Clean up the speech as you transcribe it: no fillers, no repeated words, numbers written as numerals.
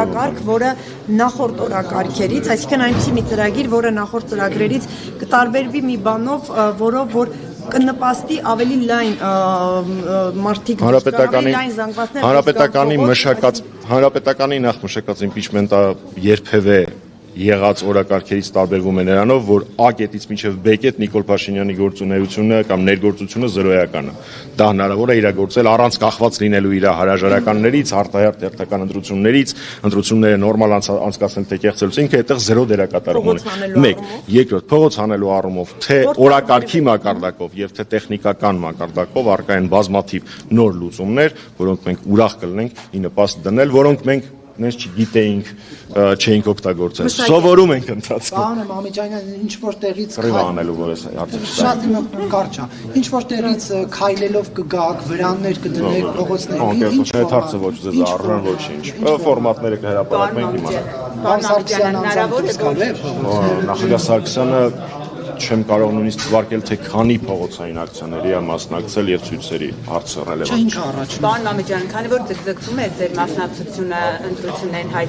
օրակարգ, որը նախորդ օրակարգերից, այսինքն այնպիսի մի ծրագիր, որը նախորդ ծրագրերից կտարբերվի մի բանով, որով որ կնպաստի ավելի լայն մարդիկ ավելի լայն զանգվածներ Հանրապետականի նախ մշակած իմպիչմենտը երբևէ եղած օրակարգերից տարբերվում է նրանով, որ A կետից մինչև B կետ Նիկոլ Փաշինյանի գործունեությունը կամ ներգործությունը զրոյական է։ Դա հնարավոր է իրագործել առանց կախված լինելու իր հրաժարականներից, արտահերթ հերթական ընտրություններից, ընտրությունները նորմալ անցկացնել թե կեղծելուց, ինքը այդտեղ զրո դերակատարում ունի։ Մեկ, երկրորդ, փողոց հանելու առումով, թե օրակարգի մակարդակով եւ թե տեխնիկական մակարդակով առկա են բազմաթիվ նոր լուծումներ, որոնք մենք ուրախ կլինենք ի նպաստ դնել, որոնք մենք նենց չգիտեինք, չէինք օգտագործել։ Սովորում ենք ընթացքում։ Պարոն Մամիկյանյան, ինչ որ տեղից անելու որ էս հարցը շատ կարճ է։ Ինչ որ տեղից քայլելով կգաք, վրաններ կդնեք փողոցներին, ինչ այդ հարցը ոչ ձեզ առնան ոչինչ։ Ֆորմատները կհրապարակվեն իմանալ։ Պարոն Սարգսյանն անձամբ Նախագահ Սարգսյանը չեմ կարող նույնիսկ թվարկել, թե քանի փողոցային ակցիաների է մասնակցել եւ ցույցերի հարցը ռելևանտ չէ։ Պարոն Մամիկյան, քանի որ ձգձգվում է ձեր մասնակցությունը ընտրություններին